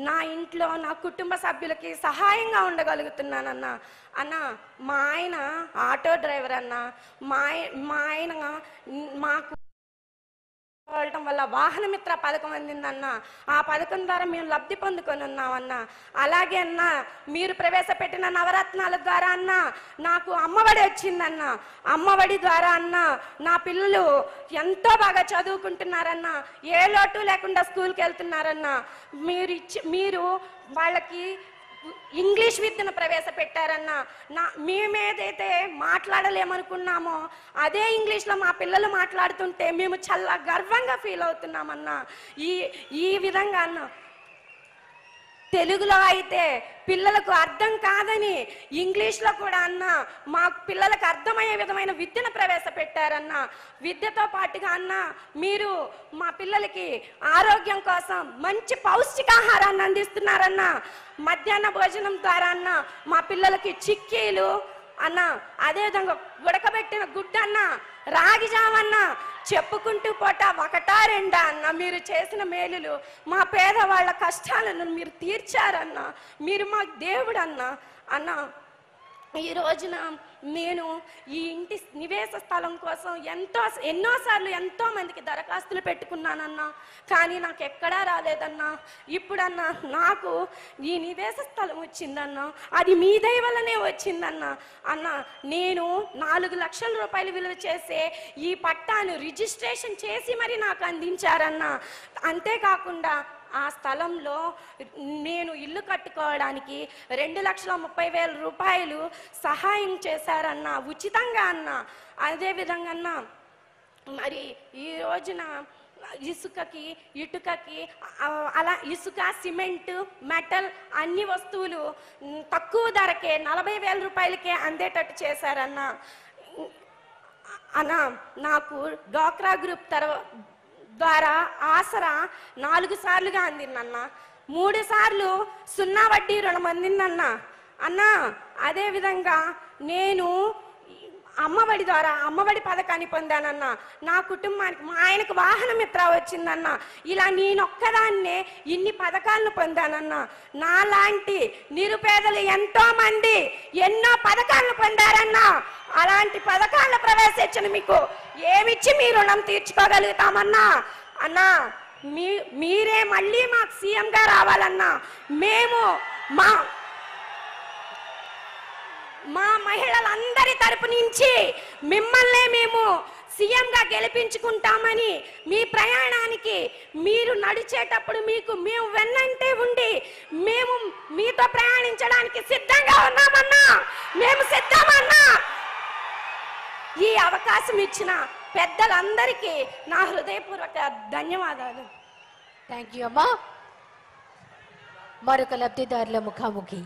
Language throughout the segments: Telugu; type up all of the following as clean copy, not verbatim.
నా ఇంట్లో నా కుటుంబ సభ్యులకి సహాయంగా ఉండగలుగుతున్నానన్నా. అన్న మా ఆయన ఆటో డ్రైవర్ అన్న. మా ఆయన మాకు వెళ్ళటం వల్ల వాహన మిత్ర పథకం అందిందన్న. ఆ పథకం ద్వారా మేము లబ్ధి పొందుకొని ఉన్నామన్న. అలాగే అన్న మీరు ప్రవేశపెట్టిన నవరత్నాల ద్వారా అన్న నాకు అమ్మఒడి వచ్చిందన్న. అమ్మఒడి ద్వారా అన్న నా పిల్లలు ఎంతో బాగా చదువుకుంటున్నారన్న. ఏ లోటు లేకుండా స్కూల్కి వెళ్తున్నారన్న. మీరు వాళ్ళకి ఇంగ్లీష్ విద్యను ప్రవేశపెట్టారన్న. మేమేదైతే మాట్లాడలేమనుకున్నామో అదే ఇంగ్లీష్లో మా పిల్లలు మాట్లాడుతుంటే మేము చాలా గర్వంగా ఫీల్ అవుతున్నామన్నా. ఈ విధంగా అన్న తెలుగులో అయితే పిల్లలకు అర్థం కాదని ఇంగ్లీష్లో కూడా అన్న మా పిల్లలకు అర్థమయ్యే విధమైన విద్యను ప్రవేశపెట్టారన్న. విద్యతో పాటుగా అన్న మీరు మా పిల్లలకి ఆరోగ్యం కోసం మంచి పౌష్టికాహారాన్ని అందిస్తున్నారన్న. మధ్యాహ్న భోజనం ద్వారా అన్న మా పిల్లలకి చిక్కీలు అన్న, అదేవిధంగా ఉడకబెట్టిన గుడ్డన్న, రాగి జావన్న, చెప్పుకుంటూ పోట ఒకటా రెండా అన్న మీరు చేసిన మేలులు. మా పేదవాళ్ళ కష్టాలను మీరు తీర్చారన్న. మీరు మా దేవుడు అన్న. అన్న ఈ రోజున నేను ఈ ఇంటి నివేశ స్థలం కోసం ఎన్నోసార్లు ఎంతో మందికి దరఖాస్తులు పెట్టుకున్నానన్నా. కానీ నాకు ఎక్కడా రాలేదన్నా. ఇప్పుడన్నా నాకు ఈ నివేశ స్థలం వచ్చిందన్నా. అది మీ దయ వల్లనే వచ్చిందన్నా. అన్న నేను 4 లక్షల రూపాయలు విలువ చేసే ఈ పట్టాను రిజిస్ట్రేషన్ చేసి మరి నాకు అందించారన్నా. అంతేకాకుండా ఆ స్థలంలో నేను ఇల్లు కట్టుకోవడానికి 2,30,000 రూపాయలు సహాయం చేశారన్న, ఉచితంగా అన్న. అదేవిధంగా అన్న మరి ఈ రోజున ఇసుకకి ఇటుకకి అలా ఇసుక సిమెంట్ మెటల్ అన్ని వస్తువులు తక్కువ ధరకే 40,000 రూపాయలకే అందేటట్టు చేశారన్న. అన్న నాకు డ్వాక్రా గ్రూప్ ద్వారా ఆసరా 4 సార్లుగా అందిందన్న. 3 సార్లు 0 వడ్డీ రుణం అందిందన్న. అన్న అదేవిధంగా నేను అమ్మఒడి ద్వారా అమ్మఒడి పథకాన్ని పొందానన్న. నా కుటుంబానికి మా ఆయనకు వాహన మిత్ర వచ్చిందన్న. ఇలా నేనొక్కదాన్నే ఇన్ని పథకాలను పొందానన్న. నాలాంటి నిరుపేదలు ఎంతో మంది ఎన్నో పథకాలను పొందారన్న. అలాంటి పథకాలను ప్రవేశించిన మీకు ఏమిచ్చి మీ రుణం తీర్చుకోగలుగుతామన్నా. అన్నా మీరే మళ్ళీ మాకు సీఎంగా రావాలన్నా. మేము మా మహిళలందరి తరపు నుంచి మిమ్మల్ని మేము సీఎంగా గెలిపించుకుంటామని, మీ ప్రయాణానికి మీరు నడిచేటప్పుడు మేము వెన్నంటే ఉండి మేము మీతో ప్రయాణించడానికి సిద్ధంగా ఉన్నామన్నా. మేము సిద్ధమన్నా. ఈ అవకాశం ఇచ్చిన పెద్దలందరికీ నా హృదయపూర్వక ధన్యవాదాలు. థ్యాంక్ యూ అమ్మా. మరొక లబ్ధిదారుల ముఖాముఖి.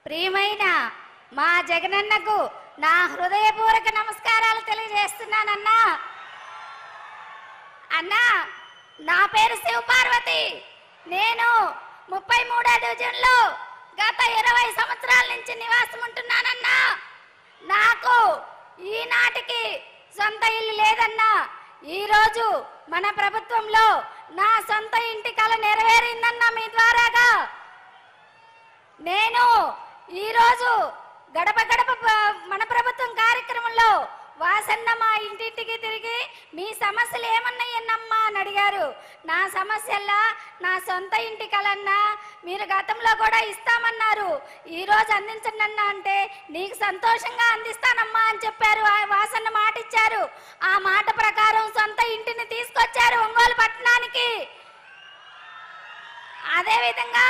ప్రియమైన మా జగనన్నకు నా హృదయపూర్వక నమస్కారాలు తెలియజేస్తున్నానన్నా. అన్నా నా పేరు శివపార్వతి. నేను 33వ డివిజన్లో గత 20 సంవత్సరాల నుంచి నివాసం ఉంటున్నానన్నా. నాకు ఈనాటికి సొంత ఇల్లు లేదన్నా. ఈరోజు మన ప్రభుత్వంలో నా సొంత ఇంటి కల నెరవేరిందన్నా మీ ద్వారాగా. నేను ఈరోజు గడప గడప మన ప్రభుత్వం కార్యక్రమంలో వాసన్న మా ఇంటింటికి తిరిగి మీ సమస్యలు ఏమన్నాయన్నమ్మా అని అడిగారు. నా సమస్యల్లా నా సొంత ఇంటి కలన్నా మీరు గతంలో కూడా ఇస్తామన్నారు. ఈరోజు అందించండి అన్నా అంటే నీకు సంతోషంగా అందిస్తానమ్మా అని చెప్పారు. వాసన్న మాట ఇచ్చారు. ఆ మాట ప్రకారం సొంత ఇంటిని తీసుకొచ్చారు ఒంగోలు పట్టణానికి. అదేవిధంగా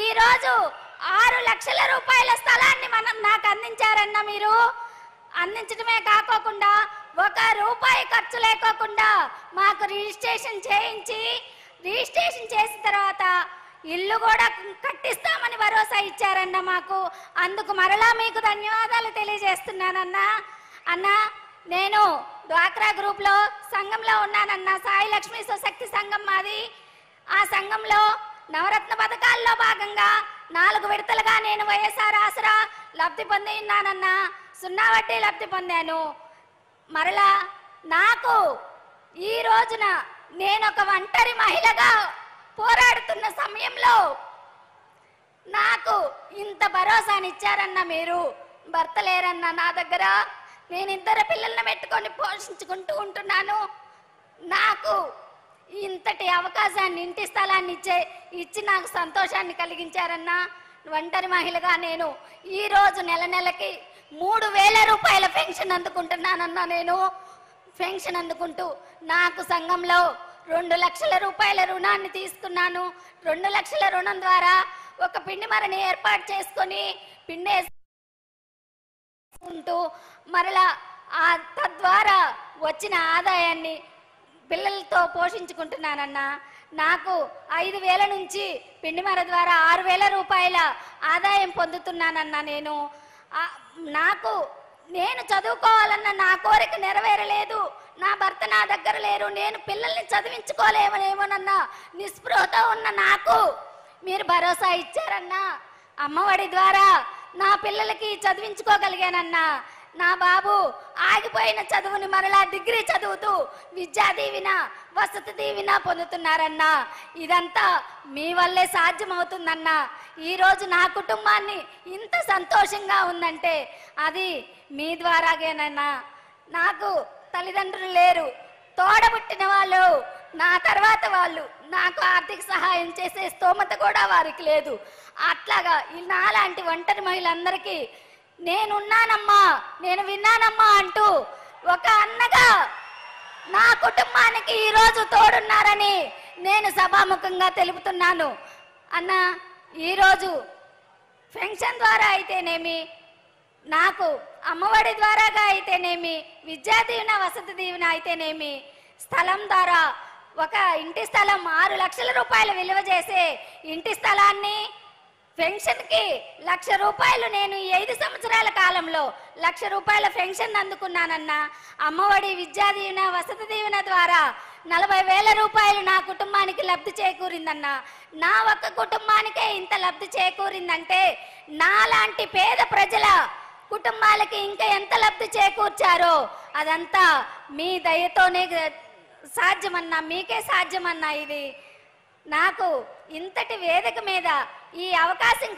ఈరోజు 6 లక్షల రూపాయల స్థలాన్ని నాకు అందించారన్న. మీరు అందించడమే కాకోకుండా 1 రూపాయి ఖర్చు లేకోకుండా మాకు రిజిస్ట్రేషన్ చేయించి, రిజిస్ట్రేషన్ చేసిన తర్వాత ఇల్లు కూడా కట్టిస్తామని భరోసా ఇచ్చారన్న మాకు. అందుకు మరలా మీకు ధన్యవాదాలు తెలియజేస్తున్నానన్నా. అన్నా, నేను డ్వాక్రా గ్రూప్లో సంఘంలో ఉన్నానన్నా. సాయి లక్ష్మీ స్వశక్తి సంఘం మాది. ఆ సంఘంలో నవరత్న పథకాల్లో భాగంగా 4 విడతలుగా నేను వైఎస్ఆర్ ఆసరా లబ్ధి పొంది ఉన్నానన్నా. 0 వడ్డీ లబ్ధి పొందాను. మరలా నాకు ఈ రోజున నేను ఒక ఒంటరి మహిళగా పోరాడుతున్న సమయంలో నాకు ఇంత భరోసానిచ్చారన్న మీరు. భర్త లేరన్న నా దగ్గర, నేను 2 పిల్లల్ని పెట్టుకొని పోషించుకుంటూ ఉంటున్నాను. నాకు ఇంతటి అవకాశాన్ని, ఇంటి స్థలాన్ని ఇచ్చి నాకు సంతోషాన్ని కలిగించారన్నా. ఒంటరి మహిళగా నేను ఈ రోజు నెలకి 3000 రూపాయల పెన్షన్ అందుకుంటున్నానన్నా. నేను పెన్షన్ అందుకుంటూ నాకు సంఘంలో 2 లక్షల రూపాయల రుణాన్ని తీసుకున్నాను. 2 లక్షల రుణం ద్వారా ఒక పిండి మరని ఏర్పాటు చేసుకొని పిండేసుకుంటూ మరలా తద్వారా వచ్చిన ఆదాయాన్ని పిల్లలతో పోషించుకుంటున్నానన్నా. నాకు 5000 నుంచి పిండిమర ద్వారా 6000 రూపాయల ఆదాయం పొందుతున్నానన్నా. నేను చదువుకోవాలన్న నా కోరిక నెరవేరలేదు. నా భర్త నా దగ్గర లేరు. నేను పిల్లల్ని చదివించుకోలేమనేమోనన్నా నిస్పృహతో ఉన్న నాకు మీరు భరోసా ఇచ్చారన్నా. అమ్మఒడి ద్వారా నా పిల్లలకి చదివించుకోగలిగానన్నా. నా బాబు ఆగిపోయిన చదువుని మరలా డిగ్రీ చదువుతూ విద్యా దీవెన, వసతి దీవెన పొందుతున్నారన్నా. ఇదంతా మీ వల్లే సాధ్యమవుతుందన్నా. ఈరోజు నా కుటుంబాన్ని ఇంత సంతోషంగా ఉందంటే అది మీ ద్వారాగేనన్నా. నాకు తల్లిదండ్రులు లేరు, తోడబుట్టిన వాళ్ళు, నా తర్వాత వాళ్ళు నాకు ఆర్థిక సహాయం చేసే స్తోమత కూడా వారికి లేదు. అట్లాగా నాలాంటి ఒంటరి మహిళలందరికీ నేనున్నానమ్మా, నేను విన్నానమ్మా అంటూ ఒక అన్నగా నా కుటుంబానికి ఈరోజు తోడున్నారని నేను సభాముఖంగా తెలుపుతున్నాను. అన్న, ఈరోజు పెన్షన్ ద్వారా అయితేనేమి, నాకు అమ్మఒడి ద్వారాగా అయితేనేమి, విద్యా దీవెన, వసతి దీవెన అయితేనేమి, స్థలం ద్వారా ఒక ఇంటి స్థలం 6 లక్షల రూపాయలు విలువ చేసే ఇంటి స్థలాన్ని పెన్షన్కి 1,00,000 రూపాయలు నేను ఈ 5 సంవత్సరాల కాలంలో 1,00,000 రూపాయల పెన్షన్ అందుకున్నానన్నా. అమ్మఒడి, విద్యా దీవెన, వసతి దీవెన ద్వారా 40,000 రూపాయలు నా కుటుంబానికి లబ్ధి చేకూరిందన్నా. నా ఒక్క కుటుంబానికే ఇంత లబ్ధి చేకూరిందంటే నాలాంటి పేద ప్రజల కుటుంబాలకి ఇంకా ఎంత లబ్ధి చేకూర్చారో అదంతా మీ దయతోనే సాధ్యమన్నా, మీకే సాధ్యమన్నా. ఇది నాకు ఇంతటి వేదిక మీద ఈ అవకాశం